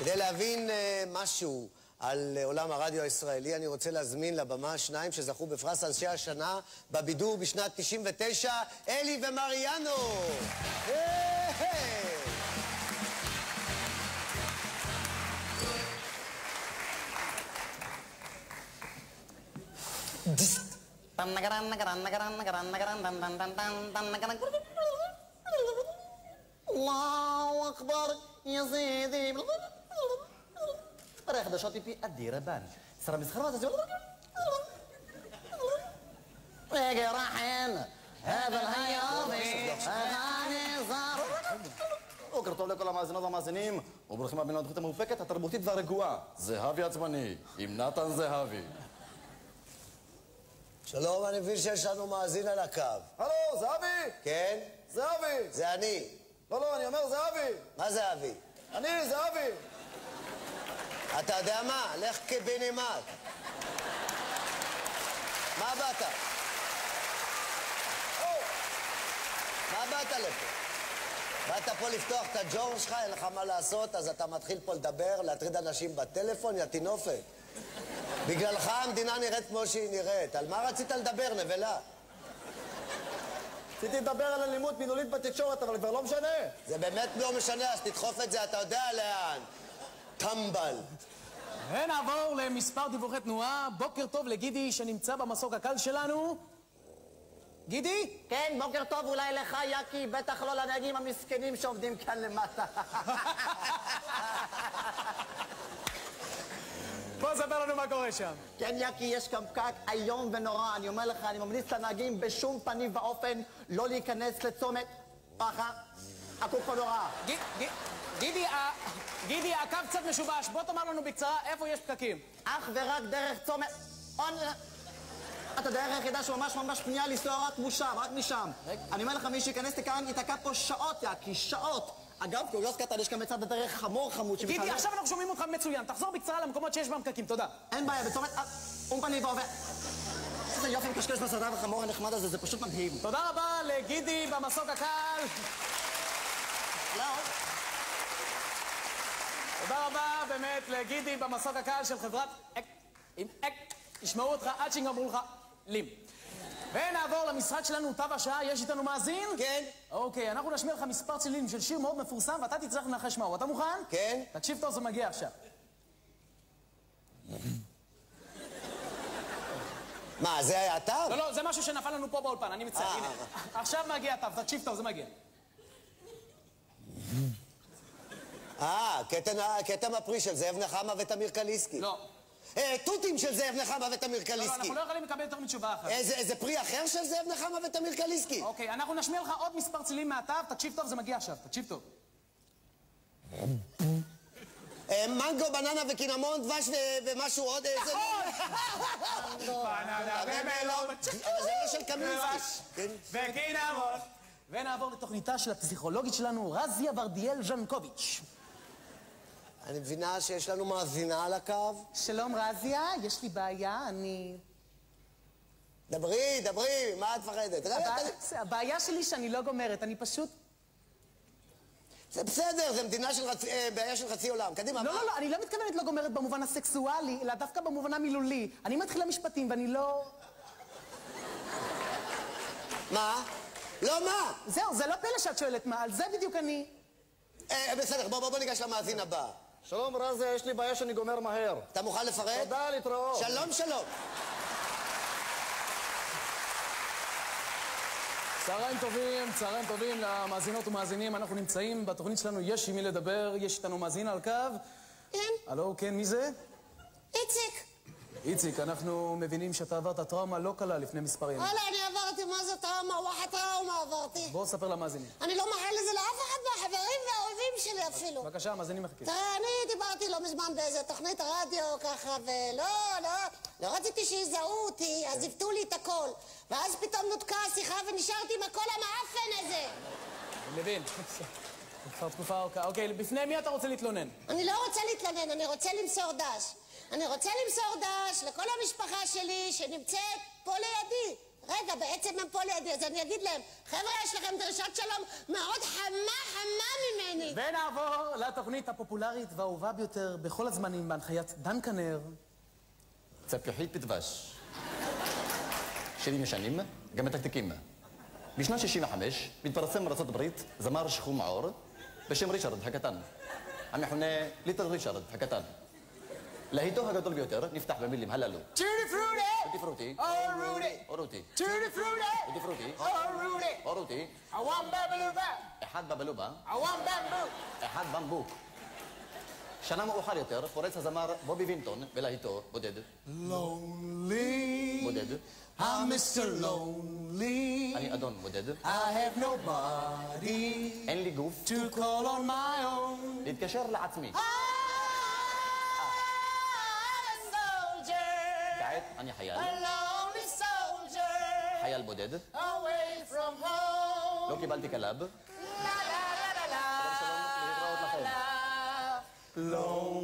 כדי להבין משהו על עולם הרדיו הישראלי, אני רוצה להזמין לבמה שניים שזכו בפרס אנשי השנה בבידור בשנת 99, אלי ומריאנו. الله أكبر يا سيدي رايح ده شاطي في الديره بان سرا مسخره يا راحين هذا الهياضي اغاني صار בוקר טוב לכל המאזינות והמאזינים וברוכים הבאים לתוכנית המופקת התרבותית והרגועה זהבי עצמני עם נתן זהבי. שלום, אני מבין שיש לנו מאזין על הקו. הלו, זהבי? כן? זהבי. זה אני. לא, אני אומר זהבי. מה זהבי? אני, זהבי. אתה יודע מה? לך כבנימט. מה באת? מה באת לפה? באת פה לפתוח את הג'ור שלך, אין לך מה לעשות, אז אתה מתחיל פה לדבר, להטריד אנשים בטלפון, יא תינופת. בגללך המדינה נראית כמו שהיא נראית. על מה רצית לדבר, נבלה? רציתי לדבר על אלימות מילולית בתקשורת, אבל כבר לא משנה. זה באמת לא משנה, אז תדחוף את זה, אתה יודע לאן. טמבל. ונעבור למספר דיווחי תנועה. בוקר טוב לגידי שנמצא במסוק הקל שלנו. גידי? כן, בוקר טוב אולי לך, יקי, בטח לא לנהגים המסכנים שעובדים כאן למטה. בוא ספר לנו מה קורה שם. כן, יקי, יש כאן פקק איום ונורא. אני אומר לך, אני ממליץ לנהגים בשום פנים ואופן לא להיכנס לצומת פחה. עקוק פה נורא. גידי, הקו קצת משובש. בוא תאמר לנו בקצרה איפה יש פקקים. אך ורק דרך צומת... אתה דרך היחידה שממש ממש פנייה לנסוע רק משם, רק משם. אני אומר לך, מי שיכנס לכאן ייתקע פה שעות, יקי, שעות. אגב, קוריוז קטן, יש כאן בצד הדרך חמור חמוד שבכלל... גידי, עכשיו אנחנו שומעים אותך מצוין. תחזור בקצרה למקומות שיש בהם פקקים, תודה. אין בעיה, בצומת... פנים ועובר. איזה יופי מקשקש בסרטן החמור הנחמד הזה, זה פשוט מדהים. תודה רבה לגידי במסוק הקל. לא. תודה רבה באמת לגידי במסוק הקל של חברת ישמעו אותך עד שיגמרו לך לים. ונעבור למשרד שלנו, תו השעה. יש איתנו מאזין? כן. אוקיי, אנחנו נשמיע לך מספר צלילים של שיר מאוד מפורסם ואתה תצטרך לנחש מהו. אתה מוכן? כן. תקשיב טוב, זה מגיע עכשיו. מה, זה היה תו? לא, זה משהו שנפל לנו פה באולפן, אני מצטער. הנה, עכשיו מגיע תו, תקשיב טוב, זה מגיע. כתם הפרי של זאב נחמה ותמיר קליסקי. לא. תותים של זאב נחמה ותמיר קליסקי. לא, אנחנו לא יכולים לקבל יותר מתשובה אחת. איזה פרי אחר של זאב נחמה ותמיר קליסקי? אוקיי, אנחנו נשמיע לך עוד מספר צלילים מהתו, תקשיב טוב, זה מגיע עכשיו, תקשיב טוב. מנגו, בננה וקינמון, דבש ומשהו עוד איזה... בננה ומלון. זה לא של קמינסקי. וקינמון. ונעבור לתוכניתה של הפסיכולוגית שלנו, רזיה ורדיאל ז'נקוביץ'. אני מבינה שיש לנו מאזינה על הקו. שלום רזיה, יש לי בעיה, אני... דברי, מה את מפחדת? הבעיה שלי שאני לא גומרת, אני פשוט... זה בסדר, זה בעיה של חצי עולם. קדימה, מה? לא, אני לא מתכוונת לא גומרת במובן הסקסואלי, אלא דווקא במובן המילולי. אני מתחילה משפטים ואני לא... מה? לא, מה? זהו, זה לא פלא שאת שואלת מה, על זה בדיוק אני... בסדר, בוא ניגש למאזין הבא. שלום רזיה, יש לי בעיה שאני גומר מהר. אתה מוכן לפרט? תודה, להתראות. שלום. צהריים טובים למאזינות ומאזינים. אנחנו נמצאים בתוכנית שלנו, יש עם מי לדבר, יש איתנו מאזין על קו. כן. הלו, כן, מי זה? איציק, אנחנו מבינים שאתה עברת טראומה לא קלה לפני מספר ימים. וואלה, אני עברתי, מה זה טראומה? וואחד טראומה עברתי. בוא ספר למאזינים. אני לא מאחל לזה לאף אחד מהחברים והאויבים שלי אפילו. בבקשה, המאזינים מחכים. תראה, אני דיברתי לא מזמן באיזה תוכנית רדיו ככה, לא רציתי שיזהו אותי, אז יפתו לי את הכל. ואז פתאום נותקה השיחה ונשארתי עם הקול המאפן הזה. אני מבין. כבר תקופה ארוכה. אוקיי, בפני מי אתה רוצה להתלונן? אני לא רוצה להתלונן, אני רוצה למסור דש. אני רוצה למסור דש לכל המשפחה שלי שנמצאת פה לידי. רגע, בעצם הם פה לידי, אז אני אגיד להם, חבר'ה, יש לכם דרישת שלום מאוד חמה ממני. ונעבור לתוכנית הפופולרית והאהובה ביותר בכל הזמנים בהנחיית דן כנר. צפיחית בדבש. שירים ישנים, גם מתקתקים. בשנת 65 מתפרסם בארצות הברית זמר שחום עור בשם ריצ'רד הקטן, המכונה ליטל ריצ'רד הקטן. להיטו הגדול ביותר נפתח במילים הללו: טוטי פרוטי! טוטי פרוטי, או רותי! או רותי, טוטי פרוטי! טוטי פרוטי, או רותי! או רותי, I want בבלובה! אחד בבלובה, I want במבוק! אחד במבוק. שנה מאוחר יותר פורץ הזמר בובי וינטון בלהיטו בודד. Lonely, בודד. I'm Mr. Lonely. אני אדון בודד. I have nobody אין לי גוף to call on my own. להתקשר לעצמי. I'm a soldier, כעת אני חייל, a lonely soldier, חייל בודד. away from home. לא קיבלתי כלב. La la la la la. להתראות לכם. Lonely.